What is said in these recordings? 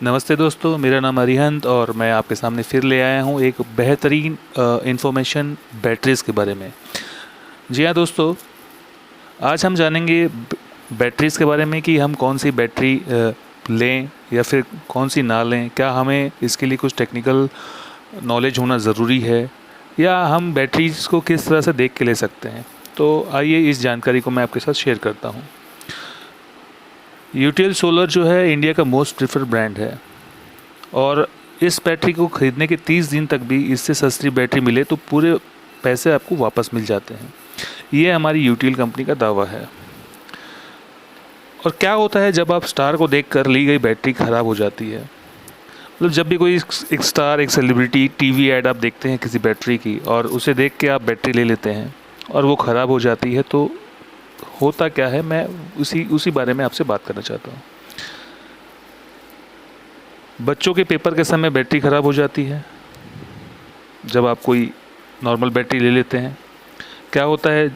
नमस्ते दोस्तों, मेरा नाम अरिहंत और मैं आपके सामने फिर ले आया हूँ एक बेहतरीन इन्फॉर्मेशन बैटरीज़ के बारे में। जी हाँ दोस्तों, आज हम जानेंगे बैटरीज़ के बारे में कि हम कौन सी बैटरी लें या फिर कौन सी ना लें। क्या हमें इसके लिए कुछ टेक्निकल नॉलेज होना ज़रूरी है या हम बैटरीज़ को किस तरह से देख के ले सकते हैं। तो आइए इस जानकारी को मैं आपके साथ शेयर करता हूँ। यूटीएल सोलर जो है इंडिया का मोस्ट प्रेफर्ड ब्रांड है और इस बैटरी को ख़रीदने के 30 दिन तक भी इससे सस्ती बैटरी मिले तो पूरे पैसे आपको वापस मिल जाते हैं। ये हमारी यूटीएल कंपनी का दावा है। और क्या होता है जब आप स्टार को देखकर ली गई बैटरी ख़राब हो जाती है। मतलब जब भी कोई एक स्टार, एक सेलिब्रिटी टीवी ऐड आप देखते हैं किसी बैटरी की और उसे देख के आप बैटरी ले लेते हैं और वो ख़राब हो जाती है, तो होता क्या है, मैं उसी बारे में आपसे बात करना चाहता हूँ। बच्चों के पेपर के समय बैटरी ख़राब हो जाती है जब आप कोई नॉर्मल बैटरी ले लेते हैं। क्या होता है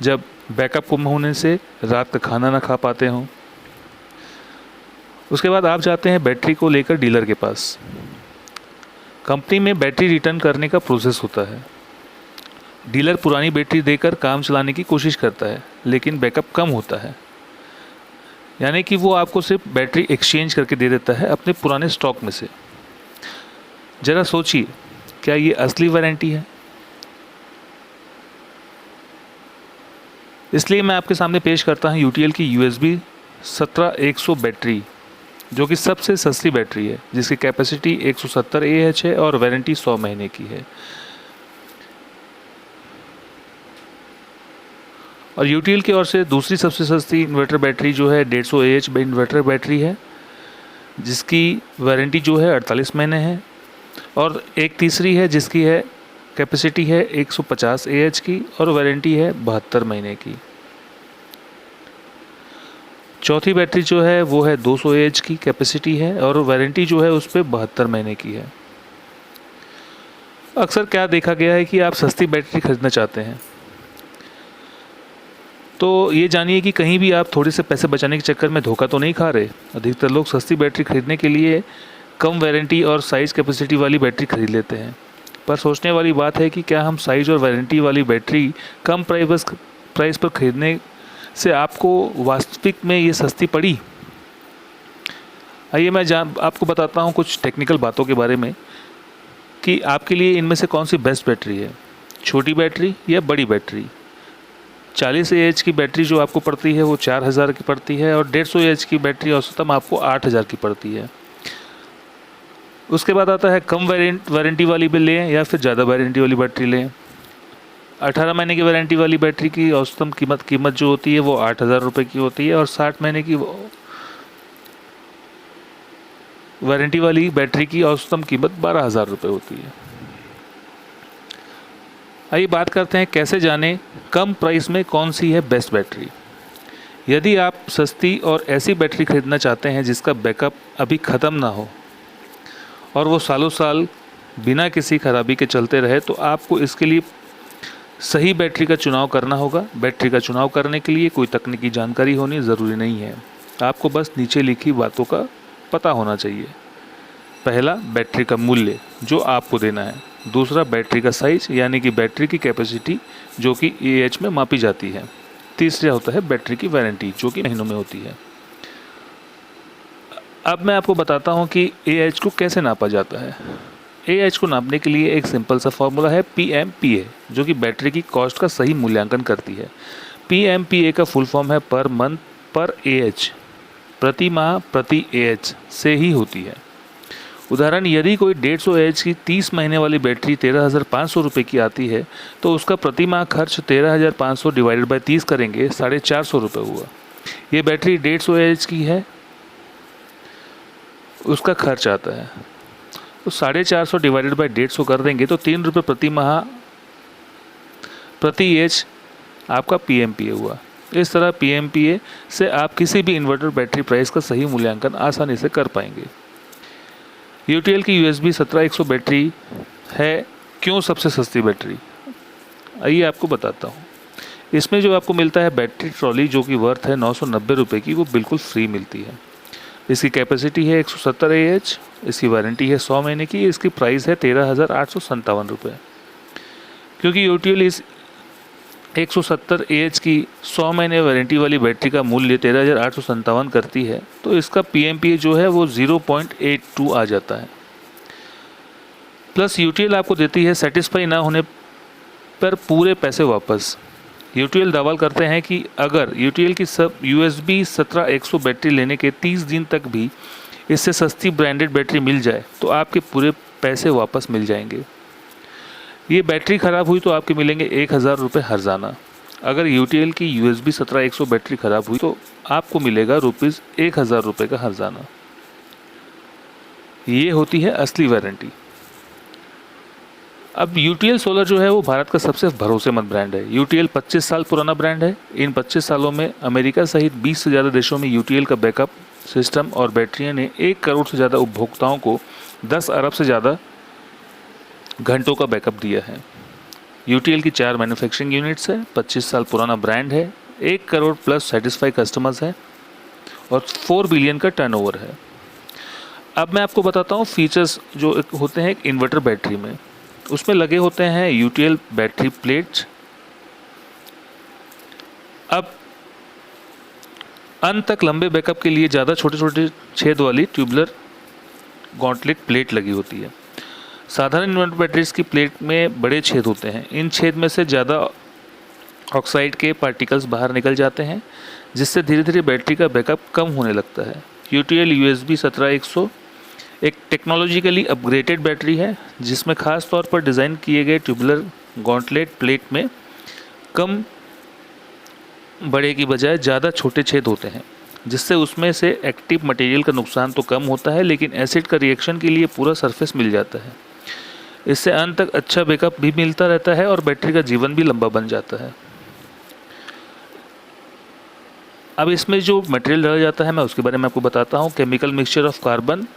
जब बैकअप कम होने से रात का खाना ना खा पाते हों। उसके बाद आप जाते हैं बैटरी को लेकर डीलर के पास। कंपनी में बैटरी रिटर्न करने का प्रोसेस होता है। डीलर पुरानी बैटरी देकर काम चलाने की कोशिश करता है लेकिन बैकअप कम होता है, यानी कि वो आपको सिर्फ बैटरी एक्सचेंज करके दे देता है अपने पुराने स्टॉक में से। ज़रा सोचिए, क्या ये असली वारंटी है? इसलिए मैं आपके सामने पेश करता हूँ यूटीएल की USB 17100 बैटरी, जो कि सबसे सस्ती बैटरी है, जिसकी कैपेसिटी 170 AH है और वारंटी 100 महीने की है। और यूटीएल की ओर से दूसरी सबसे सस्ती इन्वर्टर बैटरी जो है 150 AH इन्वर्टर बैटरी है, जिसकी वारंटी जो है 48 महीने है। और एक तीसरी है जिसकी है कैपेसिटी है 150 AH की और वारंटी है 72 महीने की। चौथी बैटरी जो है वो है 200 AH की कैपेसिटी है और वारंटी जो है उस पर 72 महीने की है। अक्सर क्या देखा गया है कि आप सस्ती बैटरी खरीदना चाहते हैं, तो ये जानिए कि कहीं भी आप थोड़े से पैसे बचाने के चक्कर में धोखा तो नहीं खा रहे। अधिकतर लोग सस्ती बैटरी खरीदने के लिए कम वारंटी और साइज़ कैपेसिटी वाली बैटरी खरीद लेते हैं, पर सोचने वाली बात है कि क्या हम साइज़ और वारंटी वाली बैटरी कम प्राइस पर खरीदने से आपको वास्तविक में ये सस्ती पड़ी? आइए मैं आपको बताता हूँ कुछ टेक्निकल बातों के बारे में कि आपके लिए इनमें से कौन सी बेस्ट बैटरी है, छोटी बैटरी या बड़ी बैटरी। 40 AH की बैटरी जो आपको पड़ती है वो 4000 की पड़ती है और 150 AH की बैटरी औसतन आपको 8000 की पड़ती है। उसके बाद आता है कम वारंटी वाली भी लें या फिर ज़्यादा वारंटी वाली बैटरी लें। 18 महीने की वारंटी वाली बैटरी की औसतन कीमत जो होती है वो 8000 रुपये की होती है और 60 महीने की वारंटी वाली बैटरी की औसतन कीमत 12000 रुपये होती है। आइए बात करते हैं कैसे जानें कम प्राइस में कौन सी है बेस्ट बैटरी। यदि आप सस्ती और ऐसी बैटरी खरीदना चाहते हैं जिसका बैकअप अभी ख़त्म ना हो और वो सालों साल बिना किसी खराबी के चलते रहे, तो आपको इसके लिए सही बैटरी का चुनाव करना होगा। बैटरी का चुनाव करने के लिए कोई तकनीकी जानकारी होनी ज़रूरी नहीं है, आपको बस नीचे लिखी बातों का पता होना चाहिए। पहला, बैटरी का मूल्य जो आपको देना है। दूसरा, बैटरी का साइज़ यानी कि बैटरी की कैपेसिटी जो कि AH में मापी जाती है। तीसरा होता है बैटरी की वारंटी जो कि महीनों में होती है। अब मैं आपको बताता हूँ कि AH को कैसे नापा जाता है। AH को नापने के लिए एक सिंपल सा फॉर्मूला है PMPA, जो कि बैटरी की कॉस्ट का सही मूल्यांकन करती है। PMPA का फुल फॉर्म है पर मंथ पर AH, प्रति माह प्रति AH से ही होती है। उदाहरण, यदि कोई 150 AH की 30 महीने वाली बैटरी 13,500 रुपये की आती है तो उसका प्रति माह खर्च 13,500 डिवाइडेड बाय 30 करेंगे 450 रुपये हुआ। ये बैटरी 150 AH की है, उसका खर्च आता है तो 450 डिवाइडेड बाय 150 कर देंगे तो 3 रुपये प्रति माह प्रति AH आपका PMPA हुआ। इस तरह PMPA से आप किसी भी इन्वर्टर बैटरी प्राइस का सही मूल्यांकन आसानी से कर पाएंगे। यूटीएल की USB 17100 बैटरी है क्यों सबसे सस्ती बैटरी, आइए आपको बताता हूँ। इसमें जो आपको मिलता है बैटरी ट्रॉली जो कि वर्थ है 990 रुपये की, वो बिल्कुल फ्री मिलती है। इसकी कैपेसिटी है 170 AH, इसकी वारंटी है 100 महीने की, इसकी प्राइस है 13,857 रुपये। क्योंकि यूटीएल इस 170 AH की 100 महीने वारंटी वाली बैटरी का मूल्य 13,857 करती है, तो इसका PMPA जो है वो 0.82 आ जाता है। प्लस यूटीएल आपको देती है सेटिस्फाई ना होने पर पूरे पैसे वापस। यूटीएल दावा करते हैं कि अगर यूटीएल की सब USB 17100 बैटरी लेने के 30 दिन तक भी इससे सस्ती ब्रांडेड बैटरी मिल जाए तो आपके पूरे पैसे वापस मिल जाएंगे। ये बैटरी ख़राब हुई तो आपके मिलेंगे 1000 रुपये हर्जाना। अगर यूटीएल की USB 17100 बैटरी ख़राब हुई तो आपको मिलेगा ₹1000 रुपये का हर्जाना। ये होती है असली वारंटी। अब यूटीएल सोलर जो है वो भारत का सबसे भरोसेमंद ब्रांड है। यूटीएल 25 साल पुराना ब्रांड है। इन 25 सालों में अमेरिका सहित 20 से ज़्यादा देशों में यूटीएल का बैकअप सिस्टम और बैटरियाँ ने 1 करोड़ से ज़्यादा उपभोक्ताओं को 10 अरब से ज़्यादा घंटों का बैकअप दिया है। यूटीएल की 4 मैन्युफैक्चरिंग यूनिट्स है, 25 साल पुराना ब्रांड है, 1 करोड़ प्लस सेटिस्फाई कस्टमर्स हैं और 4 बिलियन का टर्नओवर है। अब मैं आपको बताता हूँ फीचर्स जो होते हैं एक इन्वर्टर बैटरी में। उसमें लगे होते हैं यूटीएल बैटरी प्लेट्स। अब अंत तक लंबे बैकअप के लिए ज़्यादा छोटे छोटे छेद वाली ट्यूबुलर गॉन्टलेट प्लेट लगी होती है। साधारण इन्वर्टर बैटरीज की प्लेट में बड़े छेद होते हैं। इन छेद में से ज़्यादा ऑक्साइड के पार्टिकल्स बाहर निकल जाते हैं, जिससे धीरे धीरे बैटरी का बैकअप कम होने लगता है। यूटीएल USB 17100 एक टेक्नोलॉजिकली अपग्रेडेड बैटरी है, जिसमें खास तौर पर डिज़ाइन किए गए ट्यूबुलर गॉन्टलेट प्लेट में कम बड़े की बजाय ज़्यादा छोटे छेद होते हैं, जिससे उसमें से एक्टिव मटेरियल का नुकसान तो कम होता है, लेकिन एसिड का रिएक्शन के लिए पूरा सरफेस मिल जाता है। इससे अंत तक अच्छा बैकअप भी मिलता रहता है और बैटरी का जीवन भी लंबा बन जाता है। अब इसमें जो मटेरियल डाला जाता है मैं उसके बारे में आपको बताता हूँ। Chemical mixture of carbon,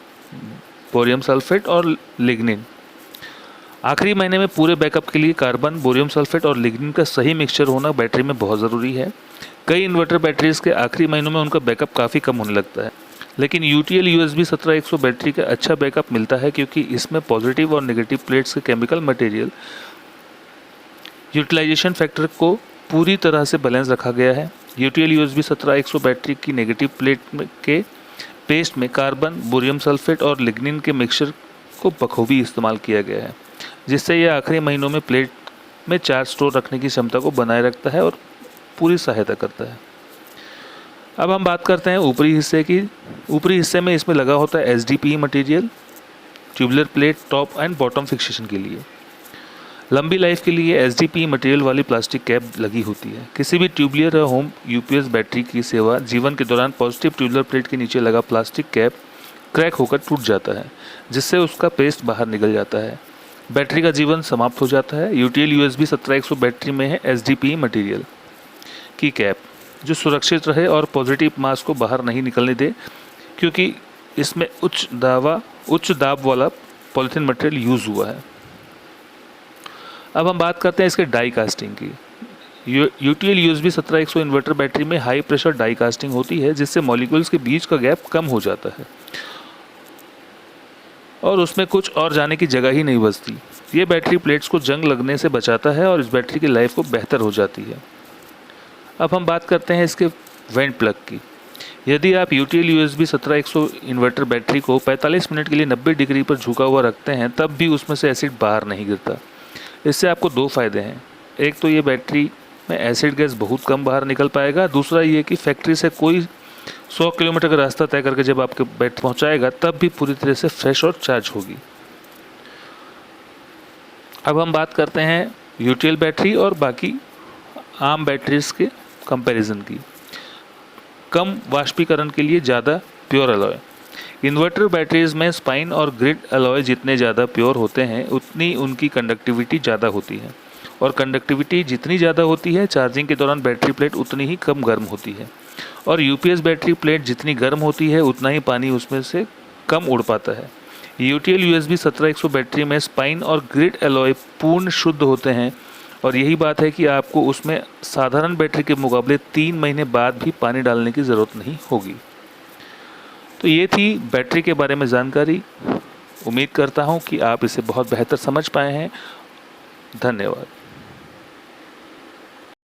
bohrium sulphate और लिग्निन। आखिरी महीने में पूरे बैकअप के लिए कार्बन, बोरियम सल्फेट और लिग्निन का सही मिक्सचर होना बैटरी में बहुत ज़रूरी है। कई इन्वर्टर बैटरीज के आखिरी महीनों में उनका बैकअप काफ़ी कम होने लगता है, लेकिन यूटीएल USB 17100 बैटरी का अच्छा बैकअप मिलता है, क्योंकि इसमें पॉजिटिव और नेगेटिव प्लेट्स के केमिकल मटेरियल यूटिलाइजेशन फैक्टर को पूरी तरह से बैलेंस रखा गया है। यूटीएल USB 17100 बैटरी की नेगेटिव प्लेट के पेस्ट में कार्बन, बोरियम सल्फेट और लिग्निन के मिक्सचर को बखूबी इस्तेमाल किया गया है, जिससे यह आखिरी महीनों में प्लेट में चार्ज स्टोर रखने की क्षमता को बनाए रखता है और पूरी सहायता करता है। अब हम बात करते हैं ऊपरी हिस्से की। ऊपरी हिस्से में इसमें लगा होता है HDPE material, tubular plate top and bottom fixation के लिए। लंबी लाइफ के लिए HDPE मटेरियल वाली प्लास्टिक कैप लगी होती है। किसी भी ट्यूबुलर या होम UPS बैटरी की सेवा जीवन के दौरान पॉजिटिव ट्यूबुलर प्लेट के नीचे लगा प्लास्टिक कैप क्रैक होकर टूट जाता है, जिससे उसका पेस्ट बाहर निकल जाता है। बैटरी का जीवन समाप्त हो जाता है। यूटीएल USB 17100 बैटरी में है HDPE मटेरियल की कैप, जो सुरक्षित रहे और पॉजिटिव मास को बाहर नहीं निकलने दे, क्योंकि इसमें उच्च दाब वाला पॉलीथीन मटेरियल यूज़ हुआ है। अब हम बात करते हैं इसके डाई कास्टिंग की। यूटीएल USB 17100 इन्वर्टर बैटरी में हाई प्रेशर डाई कास्टिंग होती है, जिससे मॉलिक्यूल्स के बीच का गैप कम हो जाता है और उसमें कुछ और जाने की जगह ही नहीं बचती। ये बैटरी प्लेट्स को जंग लगने से बचाता है और इस बैटरी की लाइफ को बेहतर हो जाती है। अब हम बात करते हैं इसके वेंट प्लग की। यदि आप यूटीएल USB 17100 इन्वर्टर बैटरी को 45 मिनट के लिए 90 डिग्री पर झुका हुआ रखते हैं, तब भी उसमें से एसिड बाहर नहीं गिरता। इससे आपको 2 फ़ायदे हैं। एक तो ये बैटरी में एसिड गैस बहुत कम बाहर निकल पाएगा। दूसरा ये कि फैक्ट्री से कोई 100 किलोमीटर का रास्ता तय करके जब आपके बैटरी पहुंचाएगा, तब भी पूरी तरह से फ्रेश और चार्ज होगी। अब हम बात करते हैं यूटीएल बैटरी और बाकी आम बैटरीज के कंपैरिजन की। कम वाष्पीकरण के लिए ज़्यादा प्योर अलॉय। इन्वर्टर बैटरीज में स्पाइन और ग्रिड अलॉय जितने ज़्यादा प्योर होते हैं, उतनी उनकी कंडक्टिविटी ज़्यादा होती है, और कंडक्टिविटी जितनी ज़्यादा होती है, चार्जिंग के दौरान बैटरी प्लेट उतनी ही कम गर्म होती है, और यूपीएस बैटरी प्लेट जितनी गर्म होती है, उतना ही पानी उसमें से कम उड़ पाता है। यूटीएल USB 17100 बैटरी में स्पाइन और ग्रिड अलॉय पूर्ण शुद्ध होते हैं, और यही बात है कि आपको उसमें साधारण बैटरी के मुकाबले 3 महीने बाद भी पानी डालने की ज़रूरत नहीं होगी। तो ये थी बैटरी के बारे में जानकारी। उम्मीद करता हूँ कि आप इसे बहुत बेहतर समझ पाए हैं। धन्यवाद।